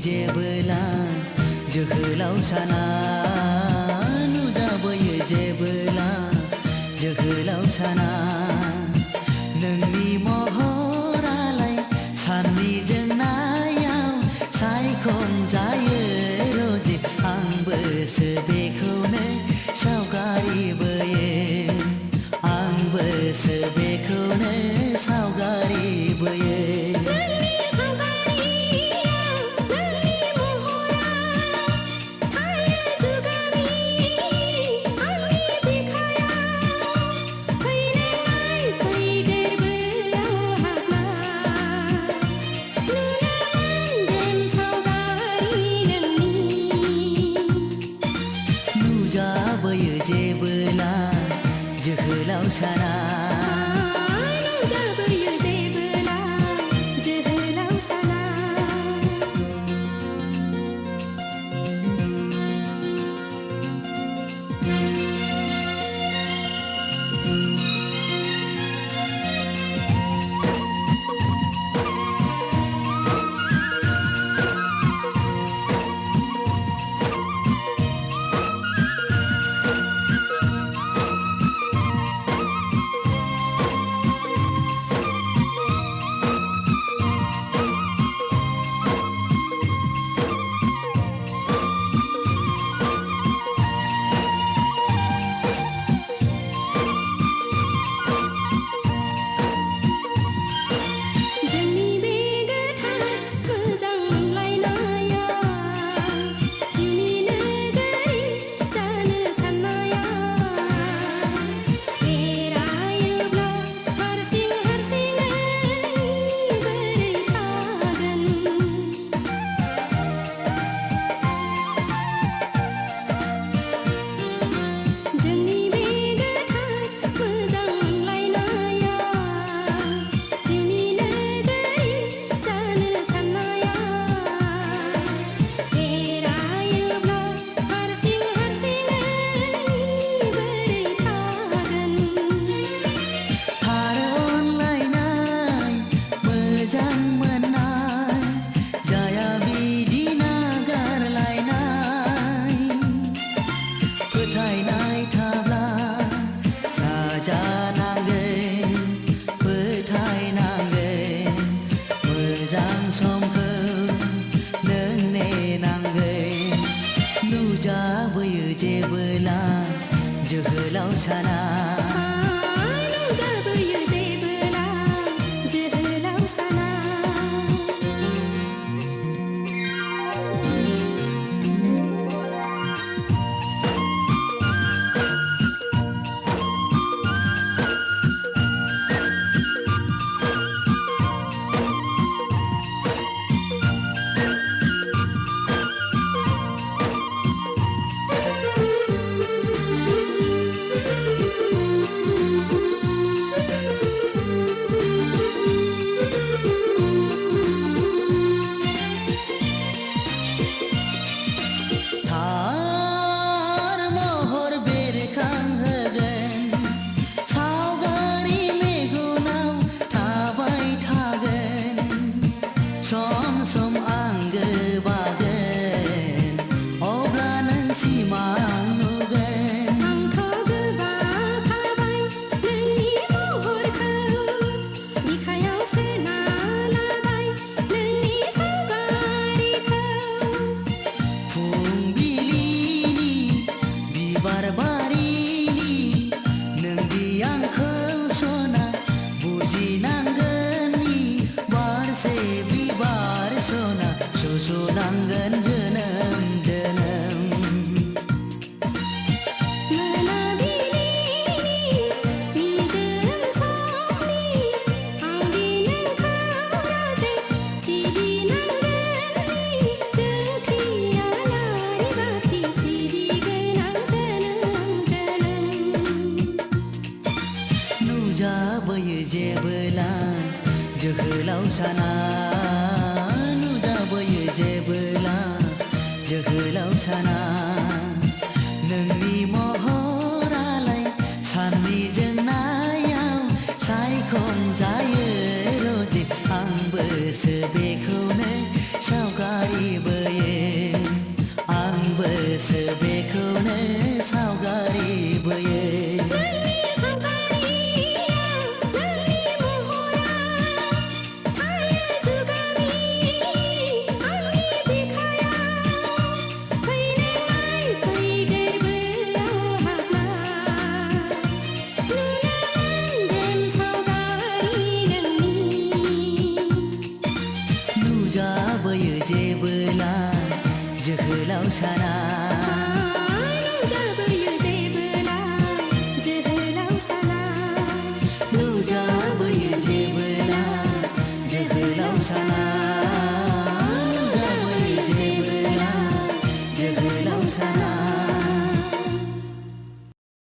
जेबोला जोहोलाव साना नुजाबोयो जेबोला जोहोलाव साना नोंनि महरालाय साननि जोंनायाव सायखं जायो रजे आंबोसो बेखौनो सावगारि बोयो आंबोसो बेखौनो सावगारि बोयो नुजाबोयो जेबोला जोहोलाव साना नुजाबोयो जेबोला जोहोलाव साना नुजाबोयो जेबोला जोहोलाव साना नुजाबोयो जेबोला जोहोलाव साना सुजुनांगोन जोनोम जोनोम नुजाबोयो जेबोला जोहोलाव साना नुजाबोयो जेबोला जोहोलाव साना नोंनि महरालाय साननि जोंनायाव सायखं जायो रजे आंबोसो बेखौनो सावगारि गोसो बेखौनो सावगारि बोयो नोंनि सावगारियाव नोंनि महरा थायो जुगामि आंनि बिखायाव फैनाय फै गोरबोआव हाबना नुनो मोनगोन सावगारि नोंनि नुजाबोयो जेबोला जोहोलाव साना नुजाबोयो जेबोला जोहोलाव साना नुजाबोयो जेबोला जोहोलाव साना